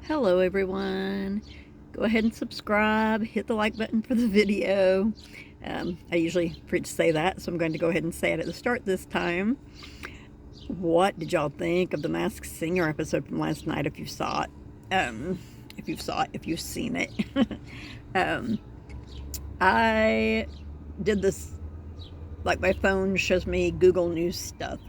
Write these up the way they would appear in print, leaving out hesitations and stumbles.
Hello everyone. Go ahead and subscribe, hit the like button for the video. I usually forget to say that, so I'm going to go ahead and say it at the start this time. What did y'all think of the Masked Singer episode from last night if you saw it? If you've seen it. I did this, like my phone shows me Google News stuff,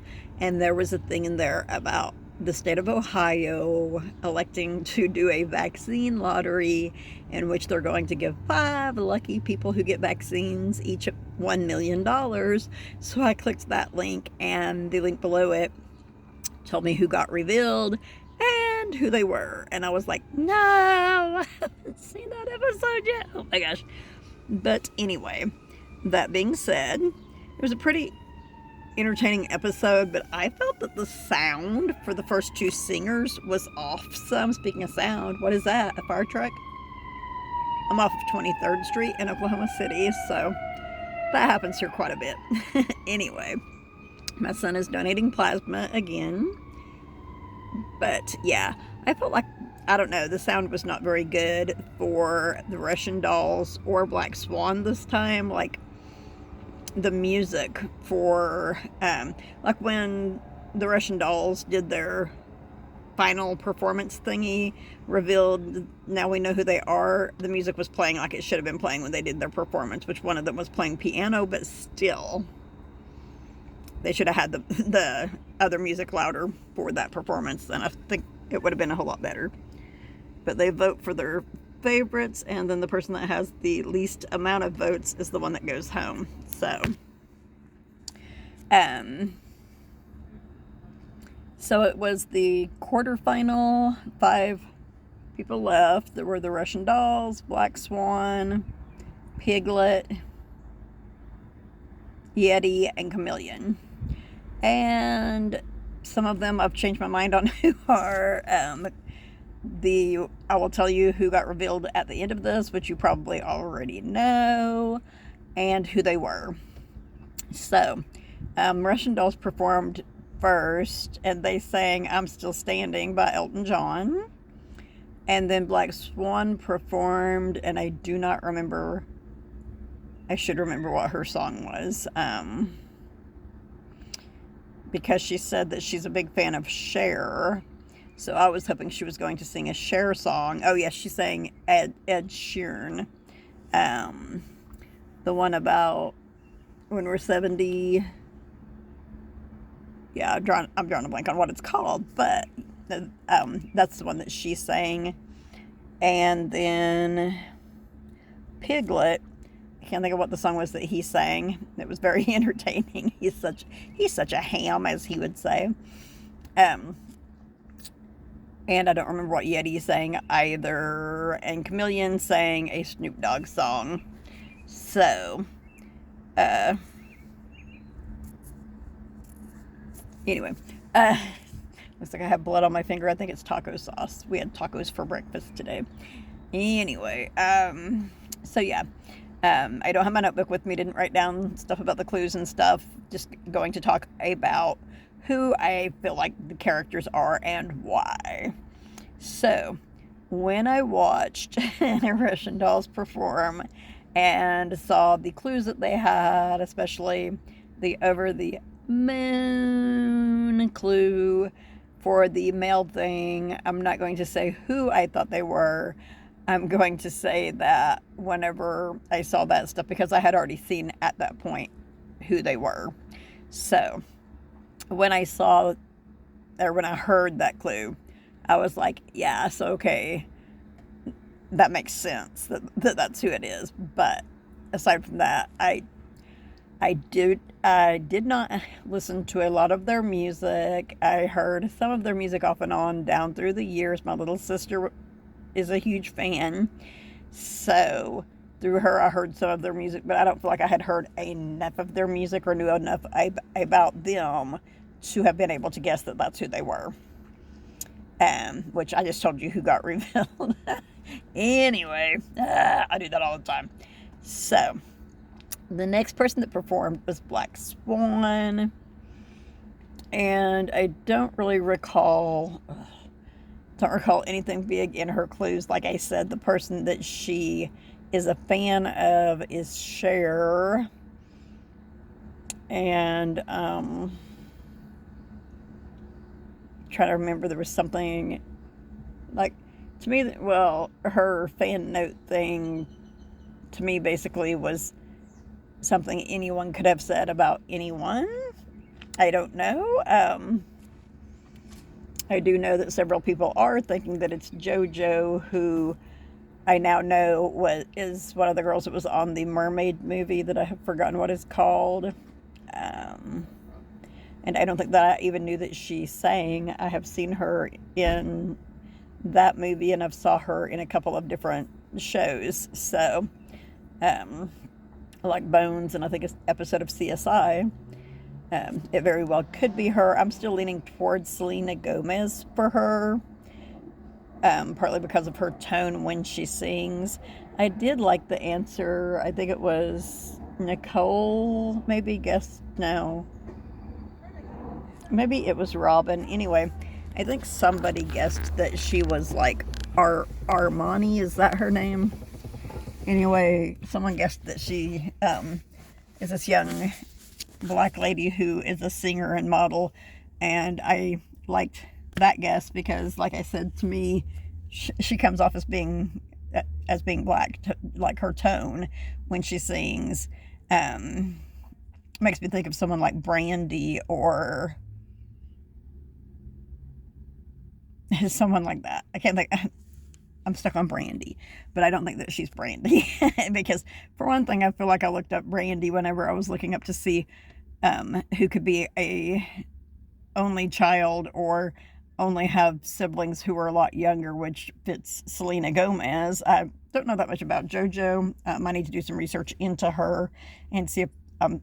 and there was a thing in there about the state of Ohio electing to do a vaccine lottery in which they're going to give 5 lucky people who get vaccines each $1 million. So I clicked that link, and the link below it told me who got revealed and who they were. And I was like, no, I haven't seen that episode yet. Oh my gosh. But anyway, that being said, it was a pretty entertaining episode, but I felt that the sound for the first 2 singers was off some. Speaking of sound, what is that? A fire truck? I'm off of 23rd Street in Oklahoma City, so that happens here quite a bit. Anyway, my son is donating plasma again, but yeah, I felt like, I don't know, the sound was not very good for the Russian Dolls or Black Swan this time. Like, the music for like when the Russian Dolls did their final performance thingy, revealed now we know who they are, the music was playing like it should have been playing when they did their performance, which one of them was playing piano, but still they should have had the other music louder for that performance, and I think it would have been a whole lot better. But they vote for their favorites, and then the person that has the least amount of votes is the one that goes home. So it was the quarterfinal. 5 people left. There were the Russian Dolls, Black Swan, Piglet, Yeti, and Chameleon. And some of them I've changed my mind on who are. I will tell you who got revealed at the end of this, which you probably already know, and who they were. So, Russian Dolls performed first, and they sang "I'm Still Standing" by Elton John. And then Black Swan performed, and I do not remember. I should remember what her song was, because she said that she's a big fan of Cher. So I was hoping she was going to sing a Cher song. Oh yes, she sang Ed Sheeran. The one about when we're 70. Yeah, I'm drawing a blank on what it's called, but that's the one that she sang. And then Piglet, I can't think of what the song was that he sang. It was very entertaining. He's such a ham, as he would say. And I don't remember what Yeti sang either. And Chameleon sang a Snoop Dogg song. So, anyway, looks like I have blood on my finger. I think it's taco sauce. We had tacos for breakfast today. Anyway, so yeah, I don't have my notebook with me. Didn't write down stuff about the clues and stuff. Just going to talk about who I feel like the characters are and why. So, when I watched Russian Dolls perform and saw the clues that they had, especially the over the moon clue for the male thing, I'm not going to say who I thought they were. I'm going to say that whenever I saw that stuff, because I had already seen at that point who they were. So, when I heard that clue, I was like, yes, okay, that makes sense, that's who it is. But aside from that, I did not listen to a lot of their music. I heard some of their music off and on down through the years. My little sister is a huge fan, so through her I heard some of their music, but I don't feel like I had heard enough of their music or knew enough about them to have been able to guess that that's who they were. Which I just told you who got revealed. Anyway, I do that all the time. So, the next person that performed was Black Swan. And I don't really recall don't recall anything big in her clues. Like I said, the person that she is a fan of is Cher. And trying to remember, there was something like, to me, well, her fan note thing to me basically was something anyone could have said about anyone. I don't know. I do know that several people are thinking that it's JoJo, who I now know is one of the girls that was on the mermaid movie that I have forgotten what it's called. And I don't think that I even knew that she sang. I have seen her in that movie, and I've saw her in a couple of different shows. So, like Bones, and I think it's an episode of CSI. It very well could be her. I'm still leaning towards Selena Gomez for her, partly because of her tone when she sings. I did like the answer. I think it was Nicole, maybe guessed. No, maybe it was Robin. Anyway, I think somebody guessed that she was like Armani. Is that her name? Anyway, someone guessed that she is this young black lady who is a singer and model, and I liked that guess because, like I said, to me, she comes off as being black, like her tone when she sings makes me think of someone like Brandy or someone like that. I can't think. I'm stuck on Brandy, but I don't think that she's Brandy because, for one thing, I feel like I looked up Brandy whenever I was looking up to see who could be a only child or only have siblings who are a lot younger, which fits Selena Gomez. I don't know that much about JoJo. I need to do some research into her and see if I'm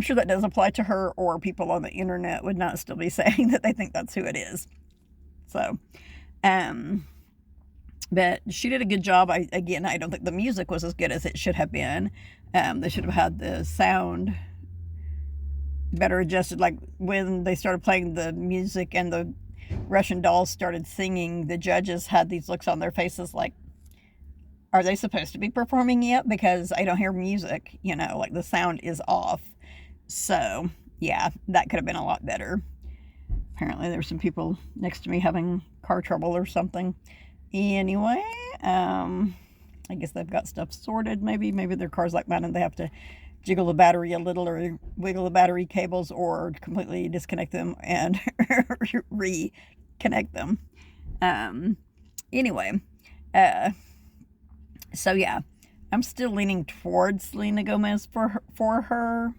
sure that does apply to her, or people on the internet would not still be saying that they think that's who it is. So, but she did a good job. I don't think the music was as good as it should have been. They should have had the sound better adjusted. Like when they started playing the music and the Russian dolls started singing, the judges had these looks on their faces like, are they supposed to be performing yet? Because I don't hear music, like the sound is off. So, yeah, that could have been a lot better. Apparently there were some people next to me having car trouble or something. Anyway, I guess they've got stuff sorted. Maybe their car's like mine and they have to jiggle the battery a little or wiggle the battery cables or completely disconnect them and reconnect them. Anyway, so yeah, I'm still leaning towards Selena Gomez for her.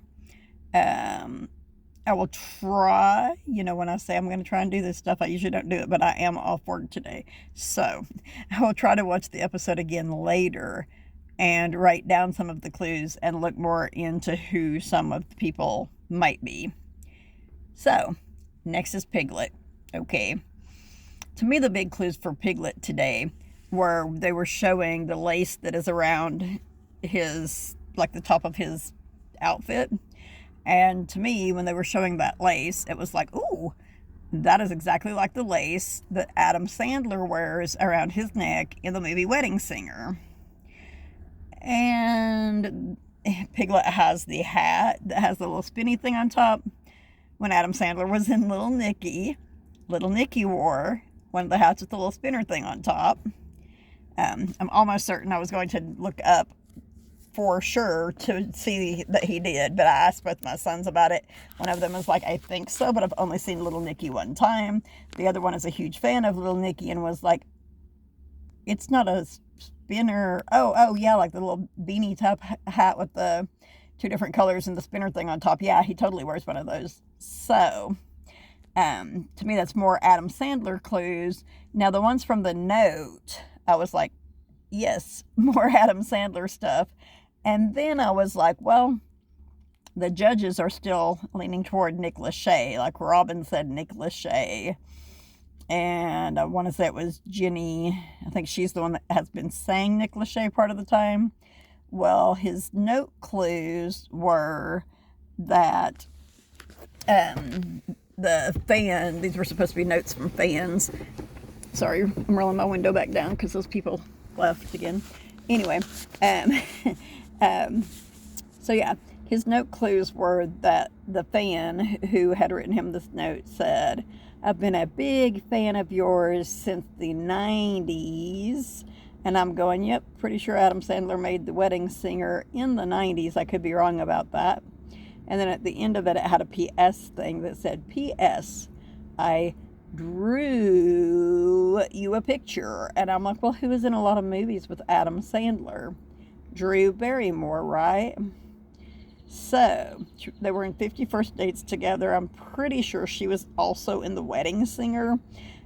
I will try, when I say I'm going to try and do this stuff, I usually don't do it, but I am off work today. So I will try to watch the episode again later and write down some of the clues and look more into who some of the people might be. So next is Piglet. Okay. To me, the big clues for Piglet today were they were showing the lace that is around his, like the top of his outfit. And to me, when they were showing that lace, it was like, ooh, that is exactly like the lace that Adam Sandler wears around his neck in the movie Wedding Singer. And Piglet has the hat that has the little spinny thing on top. When Adam Sandler was in Little Nicky wore one of the hats with the little spinner thing on top. I'm almost certain I was going to look up for sure to see that he did, but I asked both my sons about it. One of them was like, I think so, but I've only seen Little Nicky one time. The other one is a huge fan of Little Nicky and was like, it's not a spinner. Oh yeah, like the little beanie top hat with the two different colors and the spinner thing on top. Yeah, he totally wears one of those. So to me, that's more Adam Sandler clues. Now the ones from the note, I was like, yes, more Adam Sandler stuff. And then I was like, well, the judges are still leaning toward Nick Lachey. Like Robin said, Nick Lachey. And I want to say it was Jenny. I think she's the one that has been saying Nick Lachey part of the time. Well, his note clues were that the fan, these were supposed to be notes from fans, Sorry, I'm rolling my window back down because those people left again. Anyway, um, um, so yeah, his note clues were that the fan who had written him this note said, "I've been a big fan of yours since the 90s." And I'm going, yep, pretty sure Adam Sandler made The Wedding Singer in the 90s. I could be wrong about that. And then at the end of it, it had a PS thing that said, "PS, I drew you a picture." And I'm like, well, who is in a lot of movies with Adam Sandler? Drew Barrymore, right? So they were in 50 First Dates together. I'm pretty sure she was also in The Wedding Singer.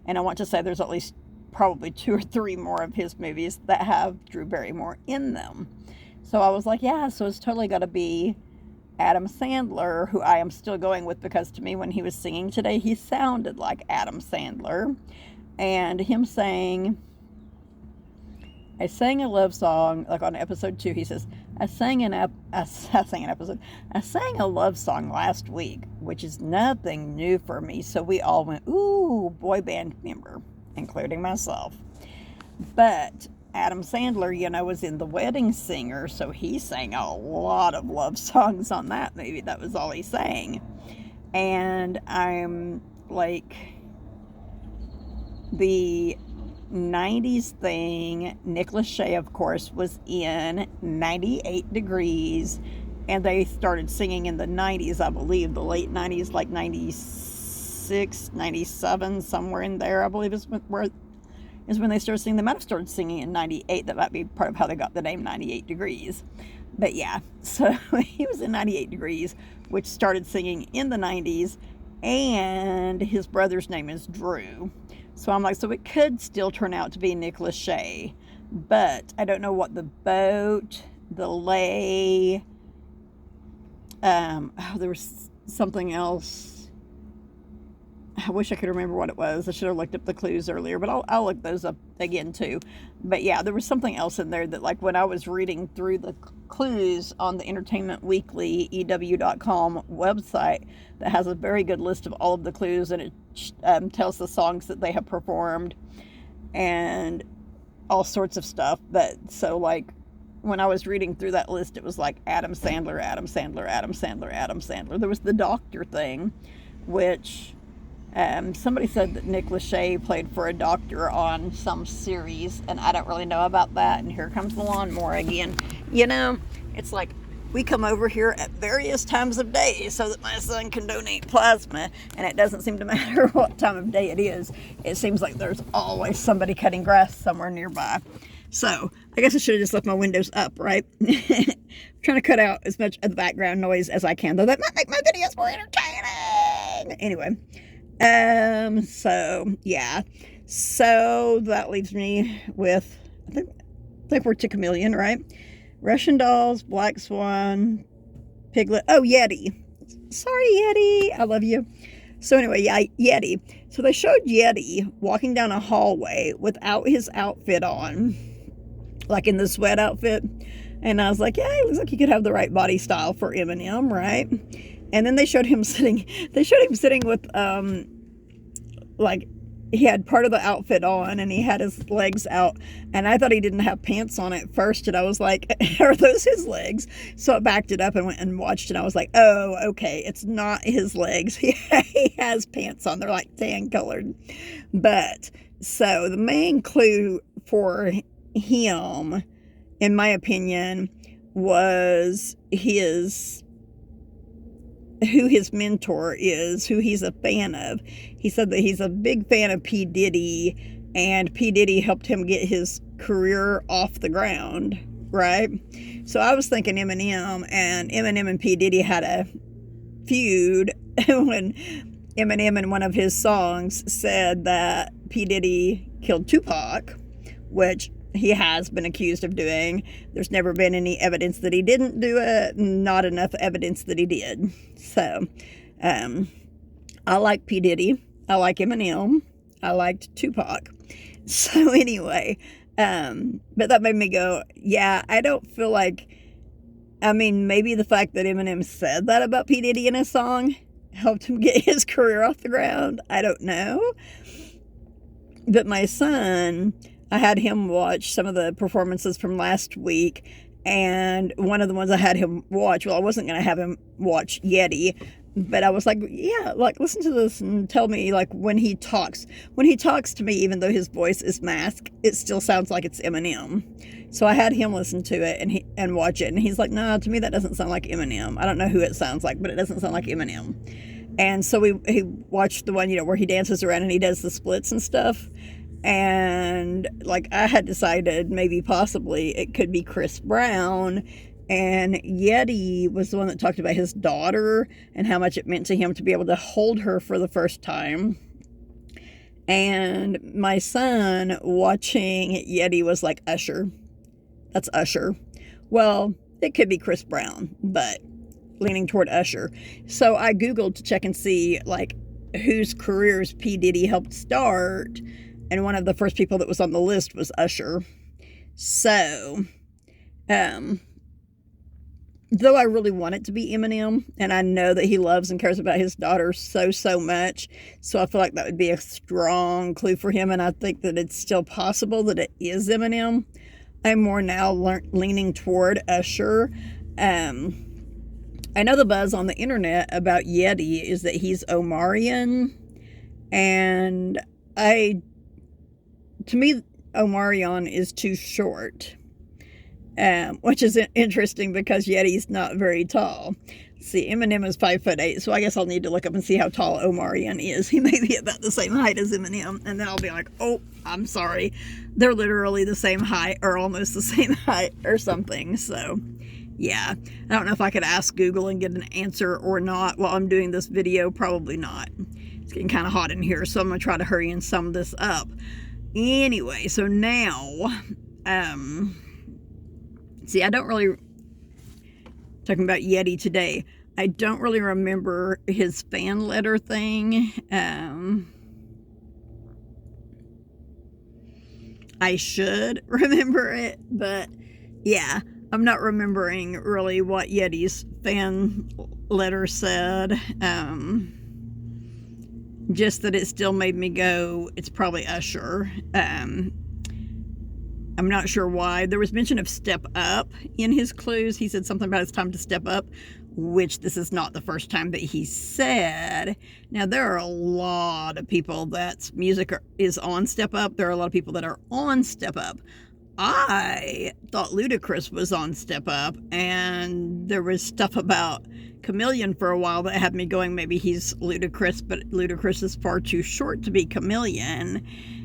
And I want to say there's at least probably 2 or 3 more of his movies that have Drew Barrymore in them. So I was like, yeah, so it's totally got to be Adam Sandler, who I am still going with, because to me when he was singing today, he sounded like Adam Sandler. And him saying, "I sang a love song," like on episode 2, he says, I sang a love song last week, which is nothing new for me." So we all went, ooh, boy band member, including myself. But Adam Sandler, was in The Wedding Singer, so he sang a lot of love songs on that movie. That was all he sang. And I'm like, the 90s thing, Nick Lachey, of course, was in 98 Degrees, and they started singing in the 90s, I believe, the late 90s, like 96, 97, somewhere in there, I believe is when they started singing. They might have started singing in 98. That might be part of how they got the name 98 Degrees. But yeah, so he was in 98 Degrees, which started singing in the 90s, and his brother's name is Drew. So I'm like, so it could still turn out to be Nick Lachey, but I don't know what the boat, the lay, there was something else. I wish I could remember what it was. I should have looked up the clues earlier, but I'll look those up again too. But yeah, there was something else in there that, like, when I was reading through the clues on the Entertainment Weekly, EW.com website, that has a very good list of all of the clues, and it tells the songs that they have performed and all sorts of stuff. But so, like, when I was reading through that list, it was like Adam Sandler, Adam Sandler, Adam Sandler, Adam Sandler. There was the doctor thing, which somebody said that Nick Lachey played for a doctor on some series, and I don't really know about that. And here comes the lawnmower again. It's like we come over here at various times of day so that my son can donate plasma, and it doesn't seem to matter what time of day it is. It seems like there's always somebody cutting grass somewhere nearby. So I guess I should have just left my windows up, right? Trying to cut out as much of the background noise as I can, though that might make my videos more entertaining. Anyway. So yeah, so that leaves me with, I think we're to Chameleon, right? Russian Dolls, Black Swan, Piglet, Yeti. Sorry, Yeti, I love you. So anyway, yeah, Yeti. So they showed Yeti walking down a hallway without his outfit on, like in the sweat outfit. And I was like, yeah, it looks like he could have the right body style for Eminem, right? And then they showed him sitting with, like, he had part of the outfit on and he had his legs out. And I thought he didn't have pants on at first. And I was like, are those his legs? So I backed it up and went and watched, and I was like, oh, okay, it's not his legs. He has pants on. They're like tan colored. But so the main clue for him, in my opinion, was who his mentor is, who he's a fan of. He said that he's a big fan of P. Diddy, and P. Diddy helped him get his career off the ground, right? So I was thinking Eminem, and Eminem and P. Diddy had a feud when Eminem in one of his songs said that P. Diddy killed Tupac, which he has been accused of doing. There's never been any evidence that he didn't do it, not enough evidence that he did. So, I like P. Diddy. I like Eminem. I liked Tupac. So anyway, but that made me go, yeah, I don't feel like, maybe the fact that Eminem said that about P. Diddy in his song helped him get his career off the ground. I don't know. But my son, I had him watch some of the performances from last week, and one of the ones I had him watch, well, I wasn't going to have him watch Yeti, but I was like, yeah, like, listen to this and tell me, like, when he talks to me, even though his voice is masked, it still sounds like it's Eminem. So I had him listen to it and watch it, and he's like, no, to me that doesn't sound like Eminem. I don't know who it sounds like, but it doesn't sound like Eminem. And so he watched the one, where he dances around and he does the splits and stuff. And like, I had decided maybe possibly it could be Chris Brown. And Yeti was the one that talked about his daughter and how much it meant to him to be able to hold her for the first time. And my son watching Yeti was like, Usher. That's Usher. Well, it could be Chris Brown, but leaning toward Usher. So I Googled to check and see, like, whose careers P. Diddy helped start. And one of the first people that was on the list was Usher. So, though I really want it to be Eminem, and I know that he loves and cares about his daughter so much, so I feel like that would be a strong clue for him, and I think that it's still possible that it is Eminem. I'm more now leaning toward Usher. I know the buzz on the internet about Yeti is that he's Omarion, and to me, Omarion is too short. Which is interesting because Yeti's not very tall. See, Eminem is 5'8", so I guess I'll need to look up and see how tall Omarion is. He may be about the same height as Eminem, and then I'll be like, oh, I'm sorry. They're literally the same height, or almost the same height, or something. So, yeah. I don't know if I could ask Google and get an answer or not while I'm doing this video. Probably not. It's getting kind of hot in here, so I'm going to try to hurry and sum this up. Anyway, so now, see, I don't really, talking about Yeti today, I don't really remember his fan letter thing. I should remember it, but yeah, I'm not remembering really what Yeti's fan letter said. Just that it still made me go, it's probably Usher. I'm not sure why. There was mention of step up in his clues. He said something about it's time to step up, which this is not the first time that he said. Now, there are a lot of people that's music is on step up. There are a lot of people that are on step up. I thought Ludacris was on step up, and there was stuff about Chameleon for a while that had me going, maybe he's Ludacris, but Ludacris is far too short to be Chameleon.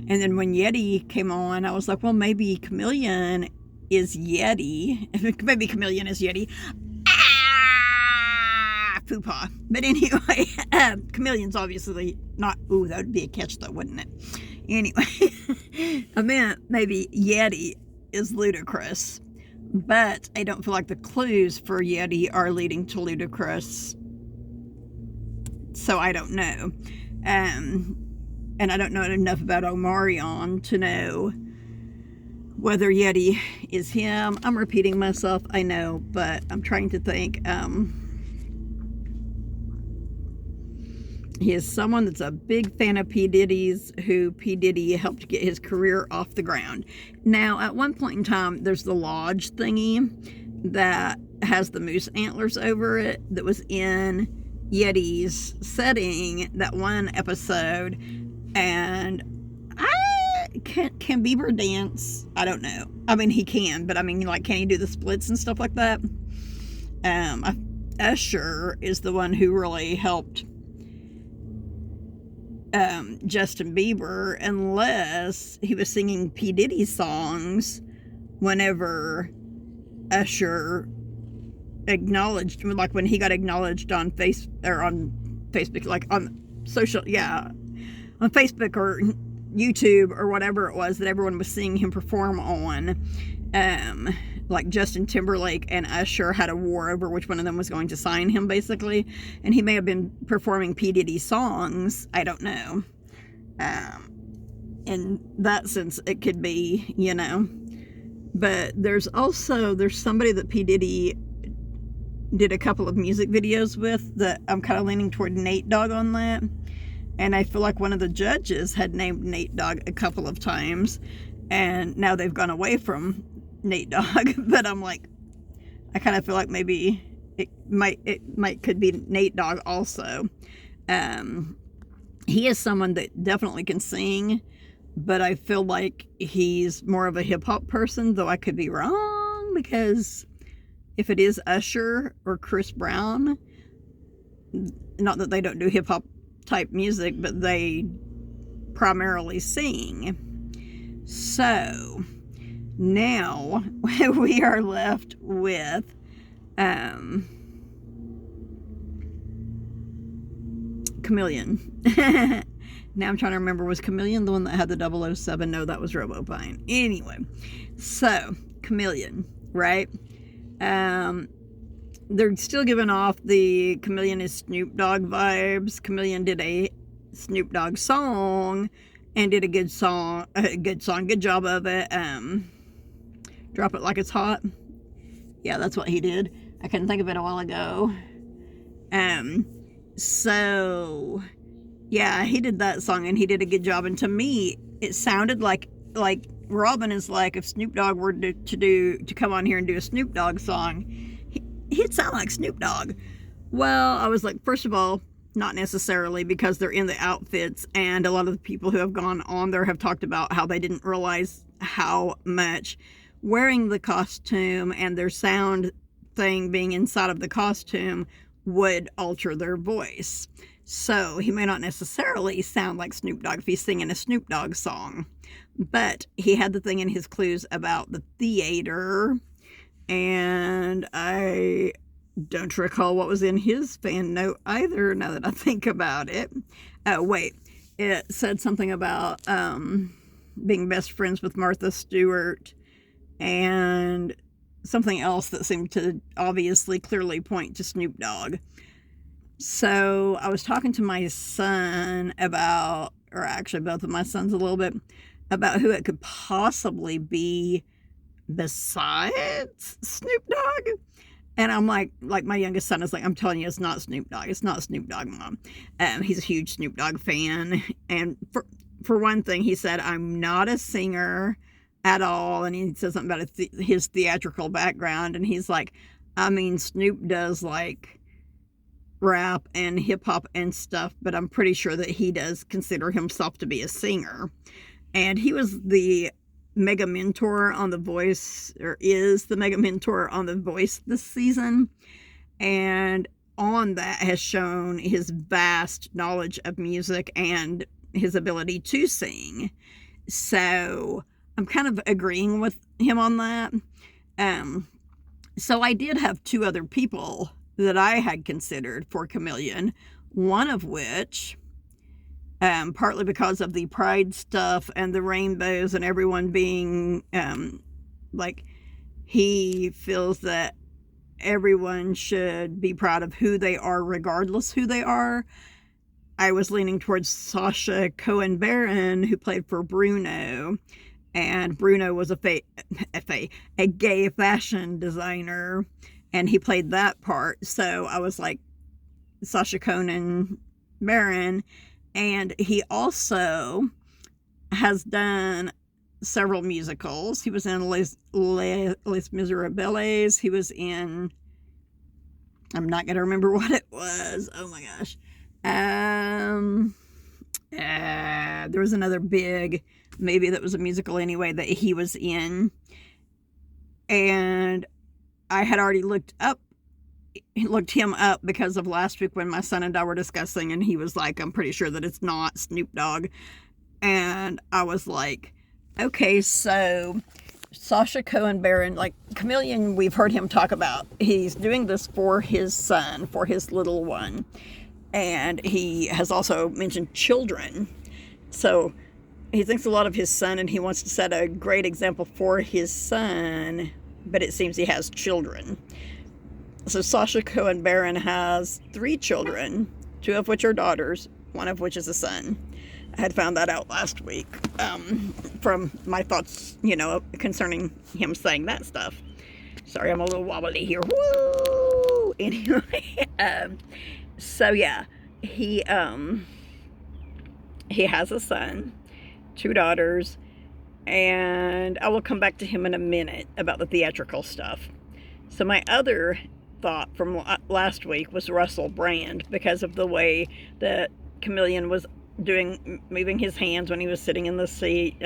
And then when Yeti came on, I was like, well, maybe Chameleon is Yeti. Maybe Chameleon is Yeti. Poo-pah. But anyway, Chameleon's obviously not, ooh, that would be a catch though, wouldn't it? Anyway, I meant maybe Yeti is Ludacris. But I don't feel like the clues for Yeti are leading to Ludacris. So I don't know. And I don't know enough about Omarion to know whether Yeti is him. I'm repeating myself, I know, but I'm trying to think. He is someone that's a big fan of P. Diddy's, who P. Diddy helped get his career off the ground. Now, at one point in time, there's the lodge thingy that has the moose antlers over it that was in Yeti's setting, that one episode. And can Bieber dance? I don't know. I mean, he can, but I mean, like, can he do the splits and stuff like that? Usher is the one who really helped Justin Bieber, unless he was singing P. Diddy songs whenever Usher acknowledged, like when he got acknowledged on Facebook, like on social, yeah, on Facebook or YouTube or whatever it was that everyone was seeing him perform on. Like Justin Timberlake and Usher had a war over which one of them was going to sign him, basically. And he may have been performing P. Diddy songs. I don't know. In that sense, it could be, But there's somebody that P. Diddy did a couple of music videos with that I'm kind of leaning toward Nate Dogg on that. And I feel like one of the judges had named Nate Dogg a couple of times, and now they've gone away from Nate Dogg. But I'm like, I kind of feel like maybe it could be Nate Dogg also. He is someone that definitely can sing, but I feel like he's more of a hip hop person, though I could be wrong, because if it is Usher or Chris Brown, not that they don't do hip hop type music, but they primarily sing. So now we are left with Chameleon. Now I'm trying to remember, was Chameleon the one that had the 007? No, that was RoboPine. Anyway, so Chameleon, right? They're still giving off the Chameleon is Snoop Dogg vibes. Chameleon did a Snoop Dogg song and did a good job of it. Drop It Like It's Hot. Yeah, that's what he did. I couldn't think of it a while ago. So yeah, he did that song and he did a good job. And to me, it sounded like Robin is like, if Snoop Dogg were to come on here and do a Snoop Dogg song, he'd sound like Snoop Dogg. Well, I was like, first of all, not necessarily, because they're in the outfits, and a lot of the people who have gone on there have talked about how they didn't realize how much wearing the costume and their sound thing being inside of the costume would alter their voice. So he may not necessarily sound like Snoop Dogg if he's singing a Snoop Dogg song, but he had the thing in his clues about the theater, and I don't recall what was in his fan note either, now that I think about it. Oh, wait. It said something about being best friends with Martha Stewart, and something else that seemed to obviously clearly point to Snoop Dogg. So I was talking to my son about, or actually both of my sons a little bit, about who it could possibly be besides Snoop Dogg. And I'm like my youngest son is like, I'm telling you, it's not Snoop Dogg. It's not Snoop Dogg, Mom. He's a huge Snoop Dogg fan. And for one thing, he said, I'm not a singer at all. And he said something about his theatrical background. And he's like, I mean, Snoop does like rap and hip hop and stuff, but I'm pretty sure that he does consider himself to be a singer. And he was the mega mentor on The Voice, or is the mega mentor on The Voice this season, and on that has shown his vast knowledge of music and his ability to sing. So I'm kind of agreeing with him on that. So I did have two other people that I had considered for Chameleon, one of which, partly because of the pride stuff and the rainbows and everyone being like, he feels that everyone should be proud of who they are regardless who they are. I was leaning towards Sacha Cohen Baron, who played for Bruno, and Bruno was a gay fashion designer, and he played that part. So I was like, Sacha Cohen Baron. And he also has done several musicals. He was in Les Miserables. He was in, I'm not going to remember what it was. Oh my gosh. There was another big, maybe that was a musical anyway, that he was in. And I had already looked him up because of last week when my son and I were discussing, and he was like, I'm pretty sure that it's not Snoop Dogg. And I was like, okay, so Sacha Cohen Baron, like Chameleon, we've heard him talk about, he's doing this for his son, for his little one. And he has also mentioned children. So he thinks a lot of his son, and he wants to set a great example for his son, but it seems he has children. So Sacha Cohen Baron has 3 children, 2 of which are daughters, 1 of which is a son. I had found that out last week from my thoughts, concerning him saying that stuff. Sorry, I'm a little wobbly here. Woo! Anyway, so yeah, he he has a son, 2 daughters, and I will come back to him in a minute about the theatrical stuff. So my other thought from last week was Russell Brand, because of the way that Chameleon was moving his hands when he was sitting in the seat,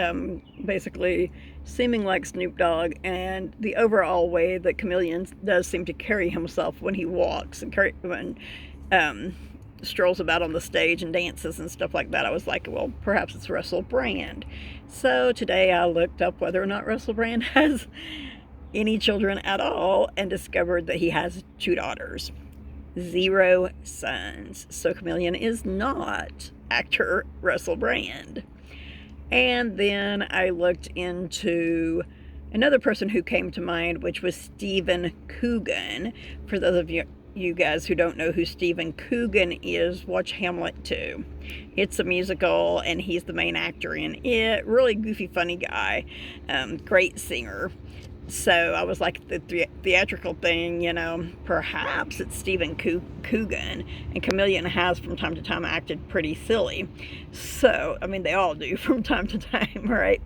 basically seeming like Snoop Dogg, and the overall way that Chameleon does seem to carry himself when he walks and when strolls about on the stage and dances and stuff like that. I was like, well, perhaps it's Russell Brand. So today I looked up whether or not Russell Brand has any children at all, and discovered that he has 2 daughters, 0 sons. So Chameleon is not actor Russell Brand. And then I looked into another person who came to mind, which was Stephen Coogan. For those of you guys who don't know who Stephen Coogan is, watch Hamlet 2. It's a musical, and he's the main actor in it. Really goofy, funny guy. Great singer. So I was like, the theatrical thing, perhaps it's Stephen Coogan. And Chameleon has from time to time acted pretty silly. So, I mean, they all do from time to time, right?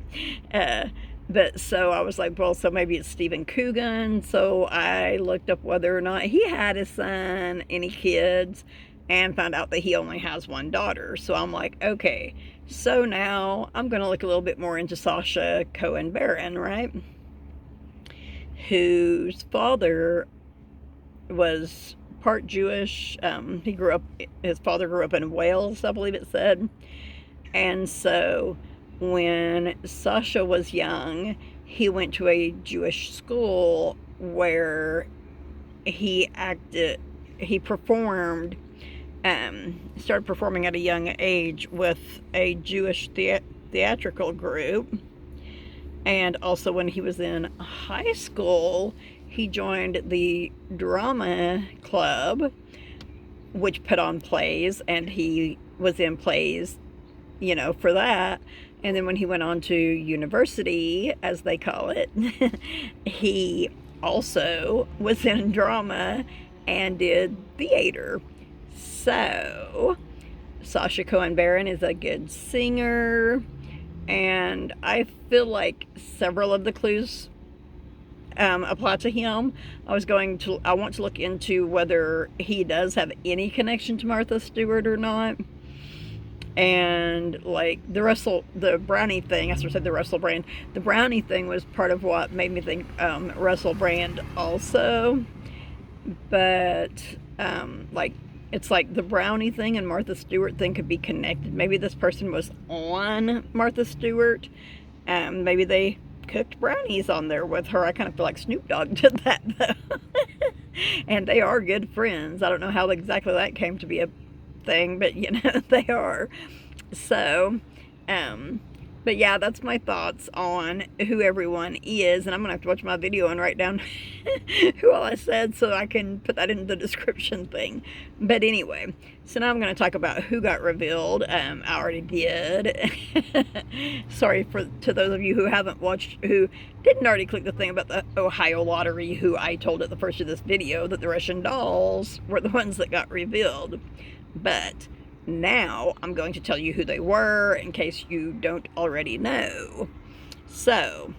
But so I was like, well, so maybe it's Stephen Coogan. So I looked up whether or not he had a son, any kids, and found out that he only has 1 daughter. So I'm like, okay, so now I'm going to look a little bit more into Sacha Cohen Baron, right? Whose father was part Jewish. His father grew up in Wales, I believe it said. And so when Sacha was young, he went to a Jewish school where he performed, started performing at a young age with a Jewish theatrical group. And also when he was in high school, he joined the drama club, which put on plays, and he was in plays, for that. And then when he went on to university, as they call it, he also was in drama and did theater. So Sacha Cohen Baron is a good singer. And I feel like several of the clues apply to him. I want to look into whether he does have any connection to Martha Stewart or not. And like the Brownie thing, I sort of said the Russell Brand. The Brownie thing was part of what made me think Russell Brand also. But it's like the Brownie thing and Martha Stewart thing could be connected. Maybe this person was on Martha Stewart. Maybe they cooked brownies on there with her. I kind of feel like Snoop Dogg did that, though. And they are good friends. I don't know how exactly that came to be a thing, but, they are. So, but yeah, that's my thoughts on who everyone is. And I'm going to have to watch my video and write down who all I said so I can put that in the description thing. But anyway, so now I'm going to talk about who got revealed. I already did. Sorry to those of you who haven't watched, who didn't already click the thing about the Ohio lottery, who I told at the first of this video that the Russian dolls were the ones that got revealed. But now I'm going to tell you who they were in case you don't already know. So,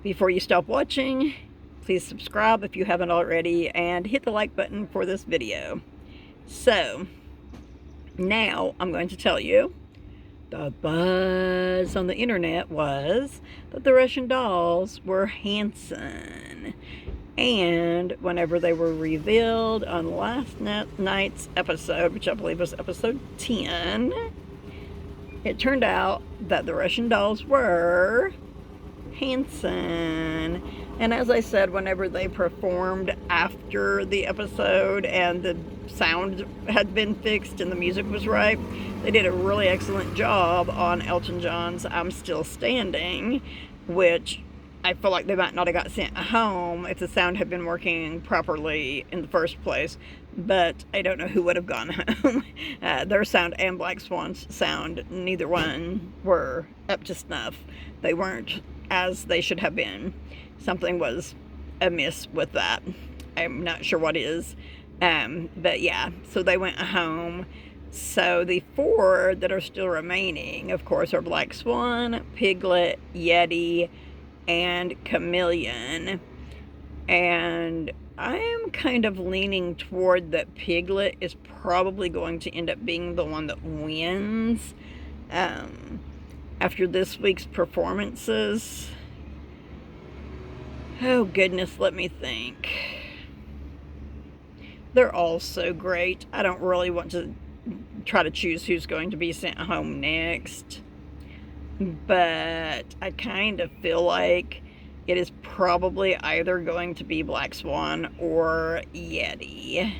before you stop watching, please subscribe if you haven't already, and hit the like button for this video. So, now I'm going to tell you, the buzz on the internet was that the Russian dolls were Hanson. And whenever they were revealed on last night's episode, which I believe was episode 10, it turned out that the Russian dolls were Hanson. And as I said, whenever they performed after the episode and the sound had been fixed and the music was right, they did a really excellent job on Elton John's I'm Still Standing, which I feel like they might not have got sent home if the sound had been working properly in the first place, but I don't know who would have gone home. Their sound and Black Swan's sound, neither one were up to snuff. They weren't as they should have been. Something was amiss with that. I'm not sure what is. But yeah, so they went home. So the four that are still remaining, of course, are Black Swan, Piglet, Yeti, and Chameleon. And I am kind of leaning toward that Piglet is probably going to end up being the one that wins. After this week's performances. Oh goodness, let me think. They're all so great. I don't really want to try to choose who's going to be sent home next. But I kind of feel like it is probably either going to be Black Swan or Yeti.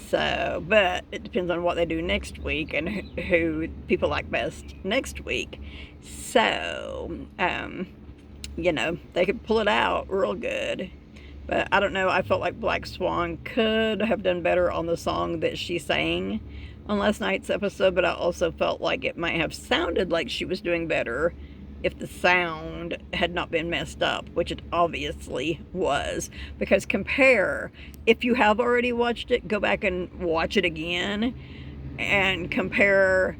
So, but it depends on what they do next week and who people like best next week. So, they could pull it out real good. But I don't know, I felt like Black Swan could have done better on the song that she sang on last night's episode, but I also felt like it might have sounded like she was doing better if the sound had not been messed up, which it obviously was. Because if you have already watched it, go back and watch it again and compare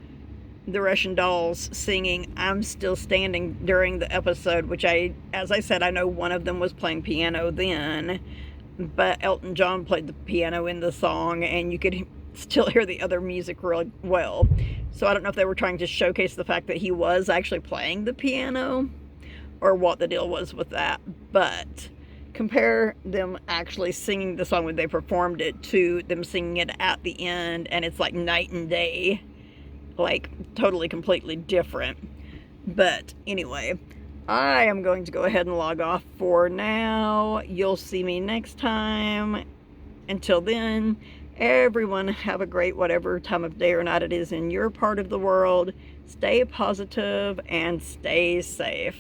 the Russian Dolls singing I'm Still Standing during the episode, which as I said, I know one of them was playing piano then, but Elton John played the piano in the song and you could still hear the other music really well. So I don't know if they were trying to showcase the fact that he was actually playing the piano or what the deal was with that. But compare them actually singing the song when they performed it to them singing it at the end, and it's like night and day, like totally completely different. But anyway, I am going to go ahead and log off for now. You'll see me next time. Until then, everyone have a great whatever time of day or night it is in your part of the world. Stay positive and stay safe.